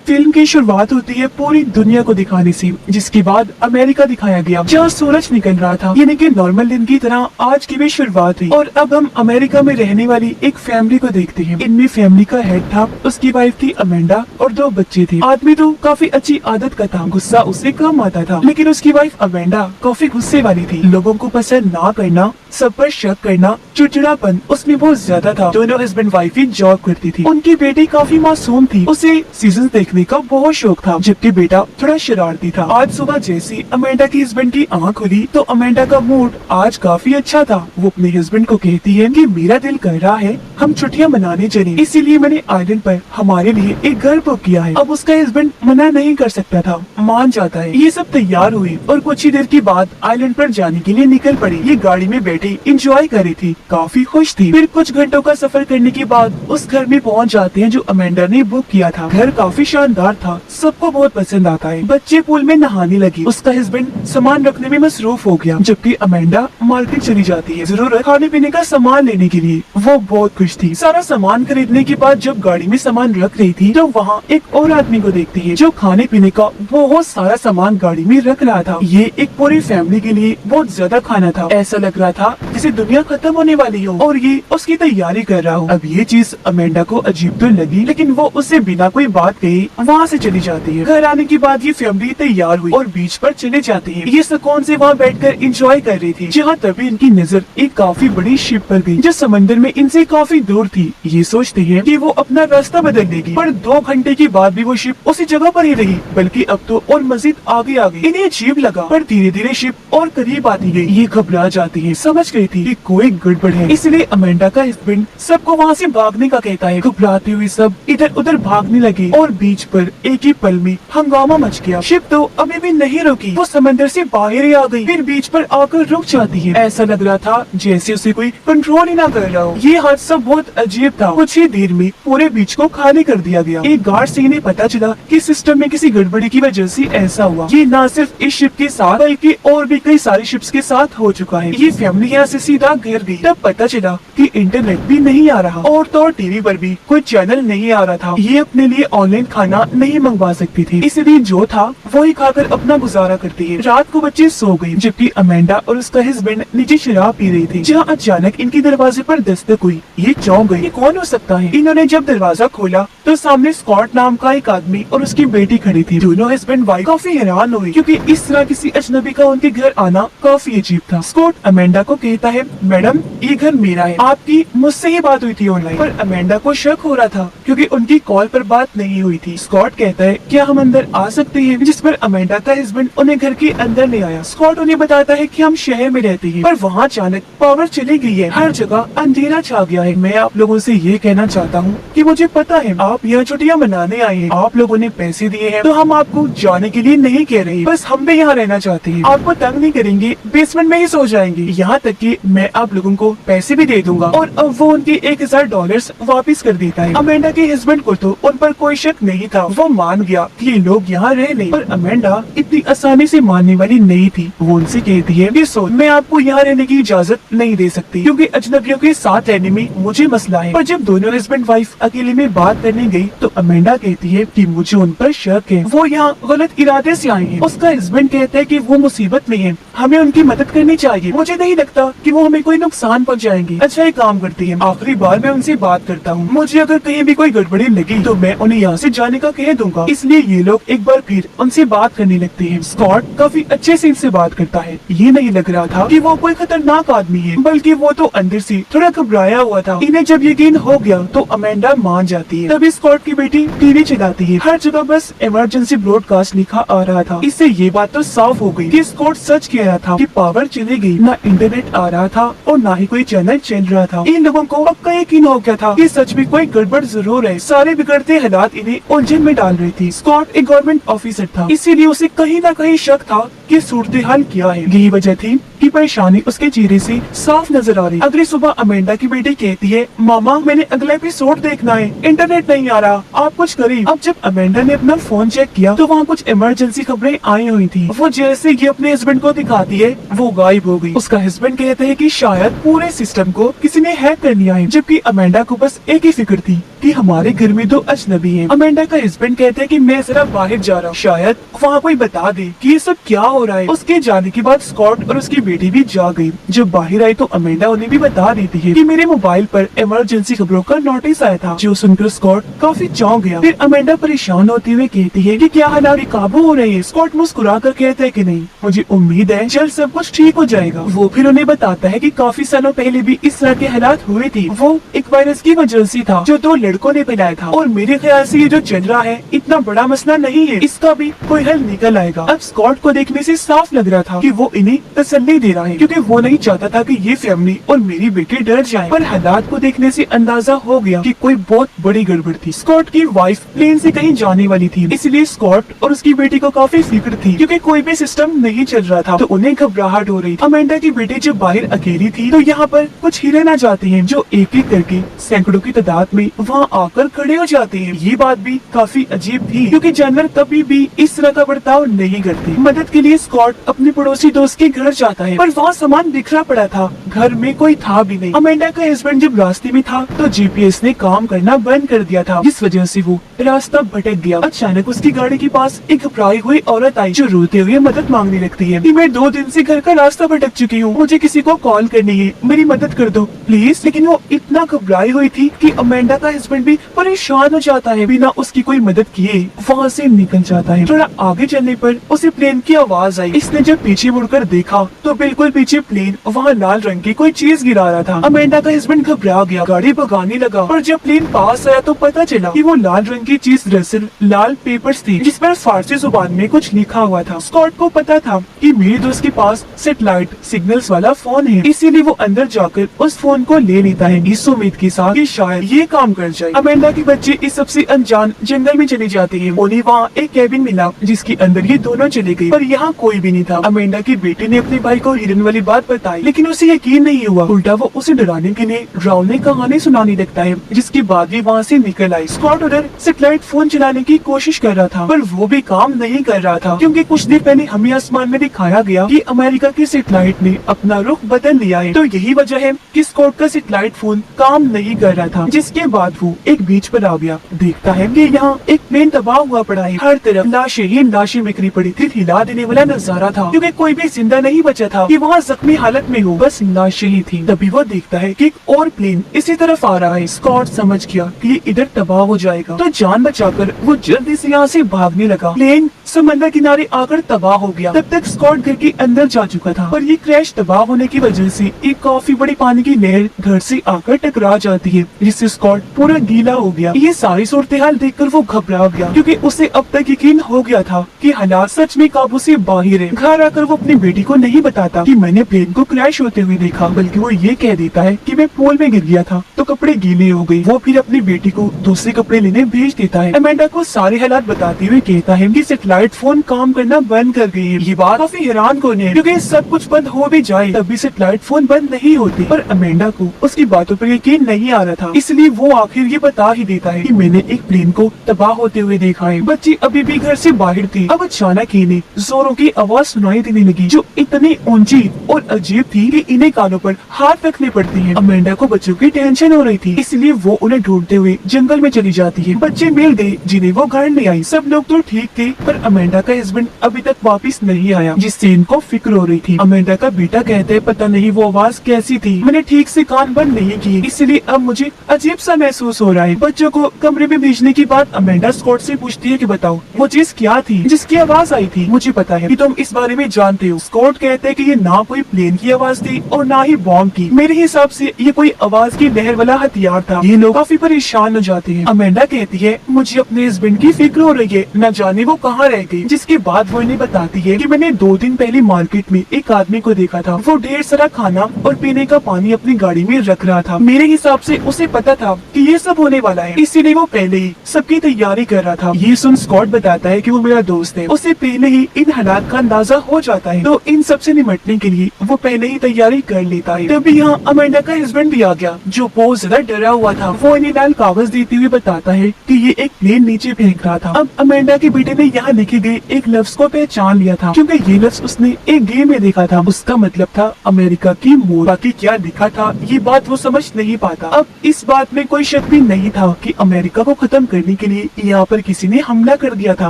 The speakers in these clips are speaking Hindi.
फिल्म की शुरुआत होती है पूरी दुनिया को दिखाने से, जिसके बाद अमेरिका दिखाया गया जहाँ सूरज निकल रहा था, यानी कि नॉर्मल दिन की तरह आज की भी शुरुआत हुई। और अब हम अमेरिका में रहने वाली एक फैमिली को देखते हैं। इनमें फैमिली का हेड था, उसकी वाइफ थी अमेंडा और 2 बच्चे थे। आदमी तो काफी अच्छी आदत का था, गुस्सा उससे कम आता था, लेकिन उसकी वाइफ अमेंडा काफी गुस्से वाली थी। लोगों को पसंद ना करना, सब पर शक करना, चिड़चिड़ापन उसमें बहुत ज्यादा था। दोनों हस्बैंड वाइफ ही जॉब करती थी। उनकी बेटी काफी मासूम थी, उसे सीजन देखने का बहुत शौक था, जबकि बेटा थोड़ा शरारती था। आज सुबह जैसे अमेंडा की हस्बैंड की आँख खुली तो अमेंडा का मूड आज काफी अच्छा था। वो अपने हस्बैंड को कहती है कि मेरा दिल कर रहा है हम छुट्टियां मनाने चले, इसीलिए मैंने आइलैंड पर हमारे लिए एक घर बुक किया है। अब उसका हस्बैंड मना नहीं कर सकता था, मान जाता है। ये सब तैयार हुई और कुछ ही देर के बाद आइलैंड पर जाने के लिए निकल पड़ी। ये गाड़ी में बैठी इंजॉय कर रही थी, काफी खुश थी। फिर कुछ घंटों का सफर करने के बाद उस घर में पहुंच जाते हैं जो अमेंडा ने बुक किया था। घर काफी शानदार था, सबको बहुत पसंद आता है। बच्चे पूल में नहाने लगी, उसका हस्बैंड सामान रखने में मसरूफ हो गया, जबकि अमेंडा मार्केट चली जाती है जरूरत खाने पीने का सामान लेने के लिए। वो बहुत खुश थी। सारा सामान खरीदने के बाद जब गाड़ी में सामान रख रही थी तो वहाँ एक और आदमी को देखती है जो खाने पीने का बहुत सारा सामान गाड़ी में रख रहा था। ये एक पूरी फैमिली के लिए बहुत ज्यादा खाना था। ऐसा लग रहा था जैसे दुनिया खत्म होने वाली हो और ये उसकी तैयारी कर रहा हो। अब ये चीज अमेंडा को अजीब तो लगी, लेकिन वो उससे बिना कोई बात कहे वहाँ से चली जाती है। घर आने के बाद ये फैमिली तैयार हुई और बीच पर चले जाती है। ये सुकून से वहाँ बैठकर एंजॉय कर रही थी, जहाँ तभी इनकी नजर एक काफी बड़ी शिप पर गई जो समंदर में इनसे काफी दूर थी। ये सोचते हैं कि वो अपना रास्ता बदल देगी, पर 2 घंटे के बाद भी वो शिप उसी जगह पर ही रही, बल्कि अब तो और मजीद आगे आ गई। इन्हें अजीब लगा, पर धीरे धीरे शिप और करीब आती गई। ये घबरा जाती है, समझ गई थी कि कोई गड़बड़ है, इसलिए अमेंडा का हस्बैंड सबको वहाँ से भागने का कहता है। घबराते हुए सब इधर उधर भागने लगे और बीच पर एक ही पल में हंगामा मच गया। शिप तो अभी भी नहीं रुकी, वो समंदर से बाहर ही आ गई, फिर बीच पर आकर रुक जाती है। ऐसा लग रहा था जैसे उसे कोई कंट्रोल ही ना कर रहा हो। ये हादसा बहुत अजीब था। कुछ ही देर में पूरे बीच को खाली कर दिया गया। एक गार्ड से इन्हें पता चला कि सिस्टम में किसी गड़बड़ी की वजह से ऐसा हुआ। ये न सिर्फ इस शिप के साथ बल्कि और भी कई सारी शिप्स के साथ हो चुका है। ये फैमिली यहाँ से सीधा घर गई। तब पता चला कि इंटरनेट भी नहीं आ रहा और तो टीवी पर भी कोई चैनल नहीं आ रहा था। ये अपने लिए ऑनलाइन खाना नहीं मंगवा सकती थी, इसलिए जो था वही खाकर अपना गुजारा करती है। रात को बच्चे सो गए, जबकि अमेंडा और उसका हस्बैंड नीचे शराब पी रही थी, जहाँ अचानक इनके दरवाजे पर दस्तक हुई। ये चौंक गई, ये कौन हो सकता है। इन्होंने जब दरवाजा खोला तो सामने स्कॉट नाम का एक आदमी और उसकी बेटी खड़ी थी। दोनों हस्बैंड वाइफ काफी हैरान हुई, क्योंकि इस तरह किसी अजनबी का उनके घर आना काफी अजीब था। स्कॉट अमेंडा को कहता है, मैडम ये घर मेरा है, आपकी मुझसे ही बात हुई थी ऑनलाइन। पर अमेंडा को शक हो रहा था क्योंकि उनकी कॉल पर बात नहीं हुई थी। स्कॉट कहता है, क्या हम अंदर आ सकते हैं, जिस पर अमेंडा का हस्बैंड उन्हें घर के अंदर ले आया। स्कॉट उन्हें बताता है कि हम शहर में रहते हैं, पर वहाँ अचानक पावर चली गई है, हर जगह अंधेरा छा गया है। मैं आप लोगों से ये कहना चाहता हूँ कि मुझे पता है आप यहाँ छुट्टियाँ मनाने आए हैं, आप लोगों ने पैसे दिए हैं, तो हम आपको जाने के लिए नहीं कह रहे, बस हम भी यहाँ रहना चाहते हैं। आपको तंग नहीं करेंगे, बेसमेंट में ही सो जाएंगे, यहाँ तक कि मैं आप लोगों को पैसे भी दे दूंगा। और अब वो उनके $1000 वापिस कर देता है। अमेंडा के हस्बैंड को तो उन पर कोई शक नहीं था, वो मान गया कि ये लोग यहाँ रह ले। पर अमेंडा इतनी आसानी से मानने वाली नहीं थी। वो उनसे कहती है कि मैं आपको यहाँ रहने की इजाजत नहीं दे सकती, क्योंकि अजनबियों के साथ रहने में मुझे मसला है। पर जब दोनों हस्बैंड वाइफ अकेले में बात करने गई तो अमेंडा कहती है कि मुझे उन पर शक है, वो यहाँ गलत इरादे से आए हैं। उसका हस्बैंड कहता है कि वो मुसीबत में है, हमें उनकी मदद करनी चाहिए, मुझे नहीं लगता कि वो हमें कोई नुकसान पहुँचाएंगे। अच्छा एक काम करती है, आखिरी बार मैं उनसे बात करता हूँ, मुझे अगर कहीं भी कोई गड़बड़ी लगी तो मैं उन्हें यहाँ से जाने का कह दूंगा। इसलिए ये लोग एक बार फिर उनसे बात करने लगते हैं। स्कॉट काफी अच्छे से इनसे बात करता है। ये नहीं लग रहा था कि वो कोई खतरनाक आदमी है, बल्कि वो तो अंदर से थोड़ा घबराया हुआ था। इन्हें जब यकीन हो गया तो अमेंडा मान जाती है। तभी स्कॉट की बेटी टीवी चलाती है, हर जगह बस इमरजेंसी ब्रॉडकास्ट लिखा आ रहा था। इससे ये बात तो साफ हो गई कि स्कॉट सच कह रहा था कि पावर चली गई, ना इंटरनेट आ रहा था और ना ही कोई चैनल चल रहा था। इन लोगों को पक्का यकीन हो गया था कि सच में कोई गड़बड़ जरूर है। सारे बिगड़ते हालात इन्हें उलझन में डाल रही थी। स्कॉट एक गवर्नमेंट ऑफिसर था, इसीलिए उसे कहीं ना कहीं शक था कि सूरत हाल क्या है। यही वजह थी की परेशानी उसके चेहरे से साफ नजर आ रही। अगली सुबह अमेंडा की बेटी कहती है, मामा मैंने अगला एपिसोड देखना है, इंटरनेट नहीं आ रहा, आप कुछ करिए। अब जब अमेंडा ने अपना फोन चेक किया तो वहाँ कुछ इमरजेंसी खबरें आई हुई थी। वो जैसे ये अपने हस्बैंड को दिखाती है वो गायब हो गई। उसका हस्बैंड कहते हैं कि शायद पूरे सिस्टम को किसी ने हैक कर लिया है, जबकि अमेंडा को बस एक ही फिक्र थी कि हमारे घर में दो अजनबी हैं। अमेंडा का हस्बैंड कहते हैं कि मैं जरा बाहर जा रहा हूँ, शायद वहाँ कोई बता दे कि ये सब क्या हो रहा है। उसके जाने के बाद स्कॉट और उसकी बेटी भी जा गई। जब बाहर आई तो अमेंडा उन्हें भी बता देती है कि मेरे मोबाइल पर इमरजेंसी खबरों का नोटिस आया था, जो सुनकर स्कॉट काफी चौंक गया। फिर अमेंडा परेशान होते हुए कहती है कि क्या हालात काबू हो रहे हैं। स्कॉट मुस्कुरा कर कहता है कि नहीं, मुझे उम्मीद है जल्द सब कुछ ठीक हो जाएगा। वो फिर उन्हें बताता है कि काफी सालों पहले भी इस तरह के हालात हुए थे, वो एक वायरस की वजह से था जो 2 लड़कों ने फैलाया था, और मेरे ख्याल से ये जो चल रहा है इतना बड़ा मसला नहीं है, इसका भी कोई हल निकल आएगा। अब स्कॉट को देखने से साफ लग रहा था कि वो इन्हें तसल्ली दे रहा है, क्योंकि वो नहीं चाहता था कि ये फैमिली और मेरी बेटी डर जाए। पर हालात को देखने से अंदाजा हो गया कि कोई बहुत बड़ी गड़बड़ थी। स्कॉट की वाइफ प्लेन से कहीं जाने वाली थी, इसलिए स्कॉट और उसकी बेटी को काफी फिक्र थी, क्योंकि कोई भी सिस्टम नहीं चल रहा था, तो उन्हें घबराहट हो रही थी। अमेंडा की बेटी जब बाहर अकेली थी तो यहाँ पर कुछ हिरन आ जाते हैं, जो एक एक करके सैकड़ों की तादाद में वहाँ आकर खड़े हो जाते हैं। ये बात भी काफी अजीब थी, क्योंकि जानवर कभी भी इस तरह का बर्ताव नहीं करते। मदद के लिए स्कॉट अपने पड़ोसी दोस्त के घर जाता है, पर वहाँ सामान बिखरा पड़ा था, घर में कोई था भी नहीं। अमेंडा का हस्बैंड जब रास्ते में था तो जीपीएस ने काम करना बंद कर दिया था, जिस वजह से वो रास्ता भटक गया। अचानक उसकी गाड़ी के पास एक घबराई हुई औरत आई, जो रोते हुए मदद मांगने लगती है कि मैं 2 दिन से घर का रास्ता भटक चुकी हूँ, मुझे किसी को कॉल करनी है, मेरी मदद कर दो प्लीज। लेकिन वो इतना घबराई हुई थी कि अमेंडा का हस्बैंड भी परेशान हो जाता है, बिना उसकी कोई मदद किए वहाँ से निकल जाता है। थोड़ा आगे चलने पर उसे प्लेन की आवाज आई। इसने जब पीछे मुड़कर देखा तो बिल्कुल पीछे प्लेन वहाँ लाल रंग की कोई चीज गिरा रहा था। अमेंडा का हस्बैंड घबरा गया, गाड़ी भगाने लगा, पर जब प्लेन पास आया तो पता चला कि वो लाल रंग की चीज दरअसल लाल पेपर्स थी, जिस पर फारसी जुबान में कुछ लिखा हुआ था। स्कॉट को पता था कि मेरे दोस्त के पास सैटेलाइट सिग्नल्स वाला फोन है, इसीलिए वो अंदर जाकर उस फोन को ले लेता है, इस उम्मीद के साथ कि शायद ये काम कर जाए। अमेंडा के बच्चे इस सबसे अनजान जंगल में चले जाते हैं। उन्हें वहाँ एक कैबिन मिला, जिसके अंदर ये दोनों चले गए, पर यहाँ कोई भी नहीं था। अमेंडा की बेटी ने अपने भाई को हिरन वाली बात बताई, लेकिन उसे यकीन नहीं हुआ। उल्टा वो उसे डराने के लिए डरावनी कहानी सुनाने लगता है, जिसके बाद भी वहाँ से निकल आई। स्कॉट उधर सैटेलाइट फोन चलाने की कोशिश कर रहा था, पर वो भी काम नहीं कर रहा था, क्योंकि कुछ देर पहले हमें आसमान में दिखाया गया कि अमेरिका की सैटेलाइट ने अपना रुख बदल लिया है। तो यही वजह है कि स्कॉट का सैटेलाइट फोन काम नहीं कर रहा था। जिसके बाद वो एक बीच पर आ गया, देखता है कि यहाँ एक प्लेन तबाह हुआ पड़ा है, हर तरफ लाशें ही लाशें बिखरी पड़ी थी। हिला देने वाला नजारा था, क्योंकि कोई भी जिंदा नहीं बचा था कि वहाँ जख्मी हालत में हो, बस लाशें ही थी। तभी वो देखता है कि एक और प्लेन इसी तरफ आ रहा है। स्कॉट समझ गया कि ये इधर तबाह हो जाएगा, तो जान बचाकर वो जल्दी से यहाँ से भागने लगा। प्लेन समंदर किनारे आकर तबाह हो गया। तब तक स्कॉट घर के अंदर जा चुका था, पर ये क्रैश तबाह होने की वजह से एक काफी बड़ी पानी की लहर घर से आकर टकरा जाती है, जिससे स्कॉट पूरा गीला हो गया। ये सारी सूरत हाल देखकर वो घबरा गया, क्योंकि उसे अब तक यकीन हो गया था कि हालात सच में काबू से बाहर है। घर आकर वो अपनी बेटी को नहीं बताता कि मैंने प्लेन को क्रैश होते हुए देखा, बल्कि वो ये कह देता है कि मैं पूल में गिर गया था तो कपड़े गीले हो गए। वो फिर अपनी बेटी को दूसरे कपड़े लेने भेज देता है। अमेंडा को सारे हालात बताते हुए कहता है कि सैटेलाइट फोन काम करना बंद कर गई है। ये बात काफी हैरान कौन है, क्योंकि सब कुछ बंद हो भी जाए तब भी सैटेलाइट फोन बंद नहीं होती। पर अमेंडा को उसकी बातों पर यकीन नहीं आ रहा था, इसलिए वो आखिर ये बता ही देता है कि मैंने एक प्लेन को तबाह होते हुए देखा है। बच्ची अभी भी घर से बाहर थी। अब अचानक इन्हें जोरों की आवाज सुनाई देने लगी, जो इतनी ऊंची और अजीब थी कि इन्हें कानों पर हाथ रखने पड़ती है। अमेंडा को बच्चों की टेंशन हो रही थी, इसलिए वो उन्हें ढूंढते हुए जंगल में चली जाती है। बच्चे मिल गए जिन्हें वो घर ले आई। सब लोग तो ठीक थे, पर अमेंडा का हस्बैंड अभी तक वापस नहीं आया, जिससे इनको फिक्र हो रही थी। अमेंडा का बेटा कहते हैं पता नहीं वो आवाज कैसी थी, मैंने ठीक से कान बंद नहीं किए, इसलिए अब मुझे अजीब सा महसूस हो रहा है। बच्चों को कमरे में भेजने के बाद अमेंडा स्कॉट से पूछती है कि बताओ वो चीज क्या थी जिसकी आवाज आई थी। मुझे पता है कि तुम इस बारे में जानते हो। स्कॉट कहते हैं कि ये ना कोई प्लेन की आवाज थी और ना ही बॉम्ब की। मेरे हिसाब से ये कोई आवाज की लहर वाला हथियार था। ये लोग काफी परेशान हो जाते हैं। अमेंडा कहती है मुझे अपने हस्बैंड की फिक्र हो रही है, न जाने वो कहाँ रह गई। जिसके बाद वो इन्हें बताती है कि मैंने 2 दिन पहले मार्केट में एक आदमी को देखा था। वो ढेर सारा खाना और पीने का पानी अपनी गाड़ी में रख रहा था। मेरे हिसाब से उसे पता था कि ये सब होने वाला है, इसीलिए वो पहले ही सबकी तैयारी कर रहा था। ये सुन स्कॉट बताता है कि वो मेरा दोस्त है, उसे पहले ही इन हालात का अंदाजा हो जाता है, तो इन सब से निपटने के लिए वो पहले ही तैयारी कर लेता है। तभी यहाँ अमेंडा का हस्बैंड भी आ गया, जो बहुत ज्यादा डरा हुआ था। वो इन्हें लाल कागज देते हुए बताता है कि ये एक प्लेन नीचे फेंक रहा था। अब अमेंडा के बेटे ने यहाँ लिखे गए एक लफ्ज को पहचान लिया था, क्योंकि ये लफ्ज उसने एक गेम में देखा था। उसका मतलब था अमेरिका की मोर। बाकी क्या लिखा था ये बात वो समझ नहीं पाता। अब इस बात में कोई शक भी नहीं था कि अमेरिका को खत्म करने के लिए यहाँ पर किसी ने हमला कर दिया था।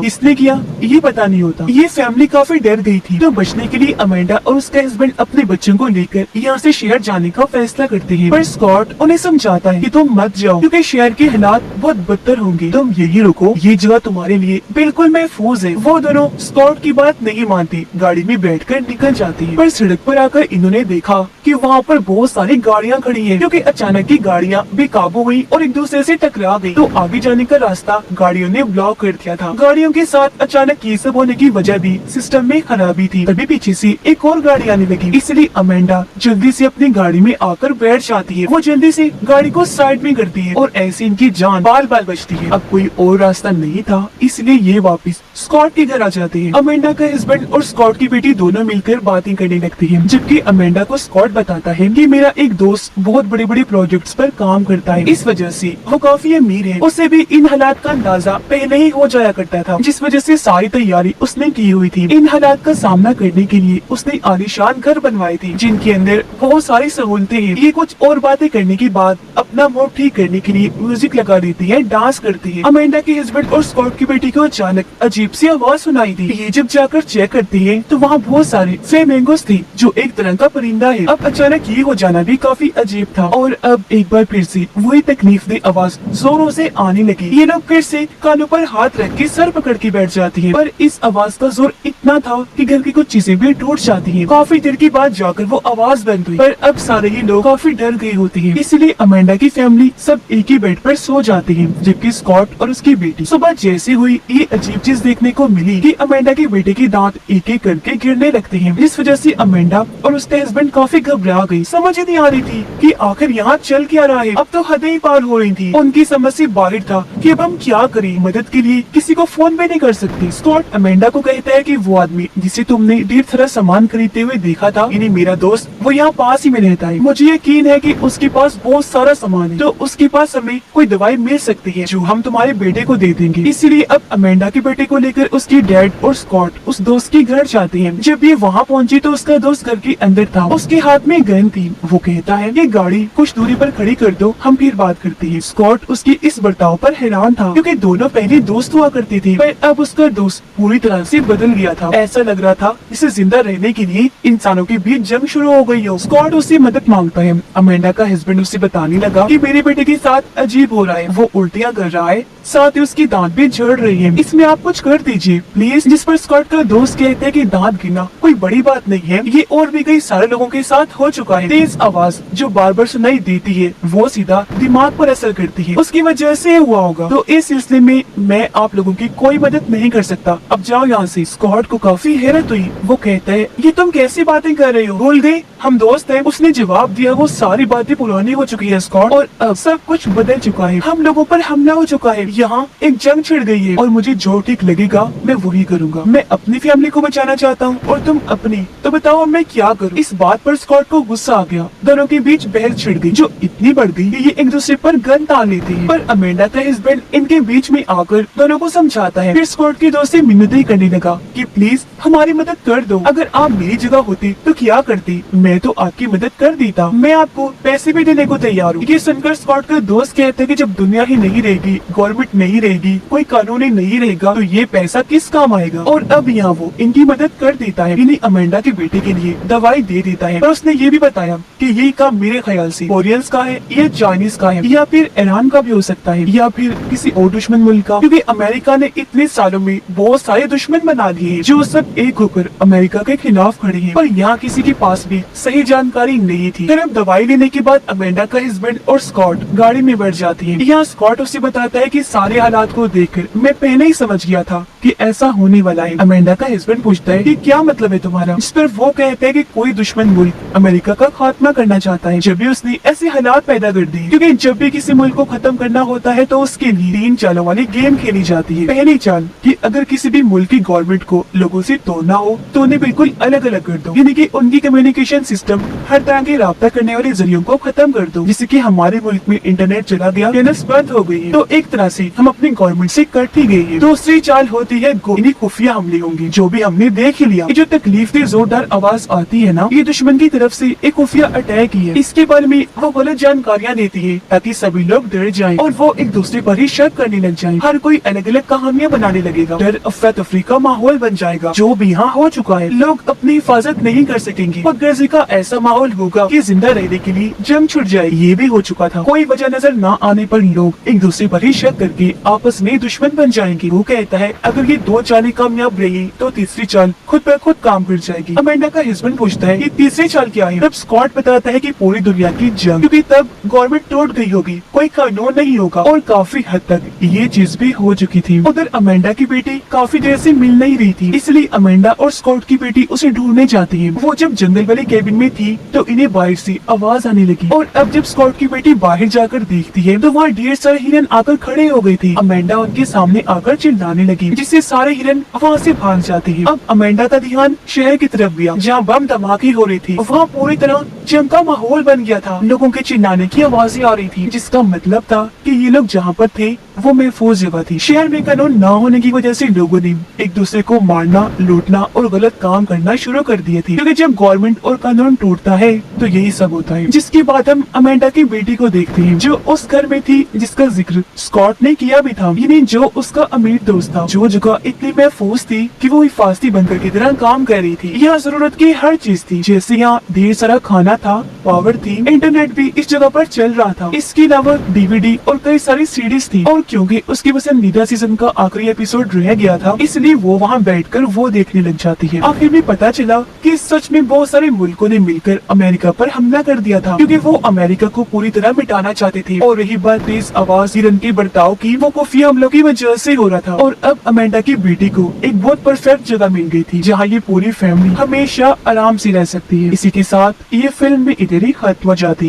किसने किया ये पता नहीं होता। ये फैमिली काफी डर गई थी, तो बचने के लिए अमेंडा और उसका हस्बैंड अपने बच्चों को लेकर यहाँ से शहर जाने का फैसला करते हैं। पर स्कॉट उन्हें समझाता है कि तुम मत जाओ, क्योंकि शहर के हालात बहुत बदतर होंगे। तुम यही रुको, ये जगह तुम्हारे लिए बिल्कुल महफूज है। वो दोनों स्कॉट की बात नहीं मानती, गाड़ी में बैठकर निकल जाती है। पर सड़क पर आकर इन्होंने देखा कि वहाँ पर बहुत सारी गाड़ियाँ खड़ी हैं, क्योंकि अचानक की गाड़ियाँ बेकाबू हुई और एक दूसरे से टकरा गई। तो आगे जाने का रास्ता गाड़ियों ने ब्लॉक कर दिया था। गाड़ियों के साथ अचानक ये सब होने की वजह भी सिस्टम में खराबी थी। तभी पीछे से एक और गाड़ी आने लगी, इसलिए अमेंडा जल्दी से अपनी गाड़ी में आकर बैठ जाती है। वो जल्दी से गाड़ी को साइड में करती है और ऐसे इनकी जान बाल बाल बचती है। अब कोई और रास्ता नहीं था, इसलिए ये वापस स्कॉट के घर आ जाते हैं। अमेंडा का हस्बैंड और स्कॉट की बेटी दोनों मिलकर बातें करने लगती है, जबकि अमेंडा को स्कॉट बताता है कि मेरा एक दोस्त बहुत बड़े बड़े प्रोजेक्ट्स पर काम करता है, इस वजह से वो काफी अमीर है। उसे भी इन हालात का अंदाजा पहले ही हो जाया करता था, जिस वजह से सारी तैयारी उसने की हुई थी। इन हालात का सामना करने के लिए उसने आलीशान घर बनवाए थे, जिनके अंदर बहुत सारी सहूलतें हैं। ये कुछ और बातें करने के बाद अपना मूड ठीक करने के लिए म्यूजिक लगा देती है, डांस करती है। अमेंडा के हस्बैंड और स्कॉट की बेटी को अचानक अजीब सी आवाज सुनाई दी। ये जब जाकर चेक करती है तो वहाँ बहुत सारे फ्लेमिंगोस थे, जो एक तरह का परिंदा है। अब अचानक ये हो जाना भी काफी अजीब था। और अब एक बार फिर से वही तकलीफदेह आवाज जोरों से आने लगी। ये लोग फिर से कानों पर हाथ रख के सर पकड़ के बैठ जाती है, पर इस आवाज का जोर इतना था कि घर की कुछ चीजें भी टूट जाती हैं। काफी देर के बाद जाकर वो आवाज बंद हुई, पर अब सारे ही लोग काफी डर गए होते हैं। इसलिए अमेंडा की फैमिली सब एक ही बेड पर सो जाती है, जबकि स्कॉट और उसकी बेटी सुबह जैसे हुई ये अजीब चीज देखने को मिली कि अमेंडा के बेटे के दांत एक एक करके गिरने लगते हैं, जिस वजह से अमेंडा और उसके हस्बैंड काफी घबरा गई। समझ ही नहीं आ रही थी कि आखिर यहाँ चल क्या रहा है। अब तो हदें ही पार हो रही थी। उनकी समझ से बाहर था कि अब हम क्या करें। मदद के लिए किसी को फोन भी नहीं कर सकते। स्कॉट अमेंडा को कहता है कि वो आदमी जिसे तुमने ढेर सारा सामान खरीदते हुए देखा था, यानी मेरा दोस्त, वो यहाँ पास ही में रहता है। मुझे यकीन है कि उसके पास बहुत सारा सामान है, तो उसके पास हमें कोई दवाई मिल सकती है जो हम तुम्हारे बेटे को दे देंगे। इसलिए अब अमेंडा के बेटे को लेकर उसकी डैड और स्कॉट उस दोस्त के घर जाते हैं। जब ये वहाँ पहुँची तो उसका दोस्त घर के अंदर था, उसके हाथ में गन थी। वो कहता है कि गाड़ी कुछ दूरी पर खड़ी कर दो, हम फिर बात करते हैं। स्कॉट उसकी इस बर्ताव पर हैरान था, क्योंकि दोनों पहले दोस्त हुआ करते थे, पर अब उसका दोस्त पूरी तरह से बदल गया था। ऐसा लग रहा था इसे जिंदा रहने के लिए इंसानों के बीच जंग शुरू हो गई हो। स्कॉट उससे मदद मांगता है। अमेंडा का हस्बैंड उससे बताने लगा कि मेरे बेटे के साथ अजीब हो रहा है, वो उल्टियाँ कर रहा है, साथ ही उसकी दांत भी झड़ रही है, इसमें आप कुछ कर दीजिए प्लीज। जिस पर स्कॉट का दोस्त कहते हैं कि दांत गिरना कोई बड़ी बात नहीं है, ये और भी कई सारे लोगों के साथ हो चुका है। तेज आवाज जो बार बार सुनाई देती है वो सीधा दिमाग पर असर करती है, उसकी वजह से हुआ होगा। तो इस सिलसिले में मैं आप लोगों की कोई मदद नहीं कर सकता, अब जाओ यहाँ से। स्कॉट को काफी हैरत हुई। वो कहता है ये तुम कैसी बातें कर रहे हो, भूल गए हम दोस्त हैं। उसने जवाब दिया वो सारी बातें पुरानी हो चुकी है स्कॉट, और अब सब कुछ बदल चुका है। हम लोगों पर हमला हो चुका है, यहाँ एक जंग छिड़ गई है, और मुझे जो ठीक लगेगा मैं वही करूँगा। मैं अपनी फैमिली को बचाना चाहता हूँ और तुम अपनी, तो बताओ मैं क्या करूँ। इस बात पर स्कॉट को गुस्सा आ गया। दोनों के बीच बहस छिड़ गई, जो इतनी बढ़ गई कि ये एक दूसरे पर गन तान लेते हैं। पर अमेंडा का हस्बैंड इनके बीच में आकर दोनों को समझाता है। फिर स्कॉट के दोस्त से मिन्नतें करने लगा कि प्लीज हमारी मदद कर दो, अगर आप मेरी जगह होती तो क्या करती, मैं तो आपकी मदद कर देता, मैं आपको पैसे भी देने को तैयार हूँ। ये सुनकर स्कॉट का दोस्त कहते हैं कि जब दुनिया ही नहीं रहेगी, गवर्नमेंट नहीं रहेगी, कोई कानून ही नहीं रहेगा, तो ये पैसा किस काम आएगा। और अब यहाँ वो इनकी मदद कर देता है, इन्हें अमेंडा के बेटे के लिए दवाई दे देता है। और उसने ये भी बताया कि ये काम मेरे ख्याल से कोरियंस का है, या चाइनीज का है, या फिर ईरान का भी हो सकता है, या फिर किसी और दुश्मन मुल्क का, क्योंकि अमेरिका ने इतने सालों में बहुत सारे दुश्मन बना लिए हैं, जो सब एक होकर अमेरिका के खिलाफ खड़े हैं। पर यहाँ किसी के पास भी सही जानकारी नहीं थी। फिर अब दवाई लेने के बाद अमेंडा का हस्बैंड और स्कॉट गाड़ी में बैठ जाते हैं। यहाँ स्कॉट उसे बताता है कि सारे हालात को देखकर मैं पहले ही समझ गया था कि ऐसा होने वाला है। अमेंडा का हस्बैंड पूछता है कि क्या मतलब है तुम्हारा, इस पर वो कहते हैं कि कोई दुश्मन मुल्क अमेरिका का खात्मा करना चाहता है, जब भी उसने ऐसे हालात पैदा कर दिए। क्योंकि जब भी किसी मुल्क को खत्म करना होता है तो उसके लिए 3 चालों वाली गेम खेली जाती है। पहली चाल कि अगर किसी भी मुल्क की गवर्नमेंट को लोगों से तोड़ना हो तो उन्हें बिल्कुल अलग अलग कर दो, यानी कि उनकी कम्युनिकेशन सिस्टम, हर तरह के राब्ता करने वाले जरियों को खत्म कर दो। जिससे कि हमारे मुल्क में इंटरनेट चला गया, चैनल्स बंद हो गई है, तो एक तरह से हम अपनी गवर्नमेंट से कट ही गई है। दूसरी चाल होती है खुफिया हमले होंगे, जो भी हमने देख ही लिया। ये जो तकलीफ की जोरदार आवाज आती है ना, ये दुश्मन की तरफ से एक खुफिया अटैक ही है। इसके बारे में वो गलत जानकारियाँ देती है ताकि सभी लोग डर जाएं और वो एक दूसरे पर ही शक करने लग जाएं। हर कोई अलग अलग कहानियां बनाने लगेगा, डर अफरा तफरी का माहौल बन जाएगा, जो भी यहाँ हो चुका है। लोग अपनी हिफाजत नहीं कर सकेंगे, गर्जी का ऐसा माहौल होगा कि जिंदा रहने के लिए जंग छुट जाए। ये भी हो चुका था। कोई वजह नजर न आने पर लोग एक दूसरे पर ही शक करके आपस में दुश्मन बन जाएंगे। वो कहता है अगर ये दो चालें कामयाब रही तो तीसरी चाल खुद पर खुद काम कर जाएगी। अमेंडा का हस्बैंड पूछता है ये तीसरी चाल क्या है? तब स्कॉट बताता है कि पूरी दुनिया की जंग, क्योंकि तब गवर्नमेंट टूट गई होगी, कोई कानून नहीं होगा और काफी हद तक ये चीज भी हो चुकी थी। उधर अमेंडा की बेटी काफी देर से मिल नहीं रही थी, इसलिए अमेंडा और स्कॉट की बेटी उसे ढूंढने जाती है। वो जब जंगल वाले केबिन में थी तो इन्हें बाहर से आवाज आने लगी और अब जब स्कॉट की बेटी बाहर जाकर देखती है तो वहाँ ढेर सारे हिरन आकर खड़े हो गए थे। अमेंडा उनके सामने आकर चिल्लाने लगी, जिससे सारे हिरन वहाँ से भाग जाते हैं। अब अमेंडा का ध्यान शहर की तरफ गया, जहाँ बम धमाके हो रही थी। वहाँ पूरी तरह जंग का माहौल बन गया था, लोगों के चिल्लाने की आवाजें आ रही थी, जिसका मतलब था कि ये लोग जहाँ पर थे वो महफूज जगह थी। शहर में कानून न होने की वजह से लोगों ने एक दूसरे को मारना, लूटना और गलत काम करना शुरू कर दिए थे, क्योंकि जब गवर्नमेंट और कानून टूटता है तो यही सब होता है। जिसके बाद हम अमेंडा की बेटी को देखते हैं, जो उस घर में थी जिसका जिक्र स्कॉट ने किया भी था, यानी जो उसका अमीर दोस्त था, जो जगह इतनी महफूज थी कि वो हिफाजती बनकर की तरह काम कर रही थी। यहाँ जरूरत की हर चीज थी, जैसे यहाँ ढेर सारा खाना था, पावर थी, इंटरनेट भी इस जगह पर चल रहा था। इसके अलावा डीवीडी और कई सारी सीडीज थी, और क्योंकि उसकी पसंदीदा सीजन का आखिरी एपिसोड रह गया था, इसलिए वो वहाँ बैठकर वो देखने लग जाती है। आखिर में पता चला कि सच में बहुत सारे मुल्कों ने मिलकर अमेरिका पर हमला कर दिया था, क्योंकि वो अमेरिका को पूरी तरह मिटाना चाहते थे। और रही बात तेज आवाज हिरन के बर्ताव की, वो खुफिया हमलों की वजह से हो रहा था। और अब अमेंडा की बेटी को एक बहुत परफेक्ट जगह मिल गई थी, जहाँ ये पूरी फैमिली हमेशा आराम से रह सकती है। इसी के साथ ये फिल्म भी इधर ही खत्म हो जाती है।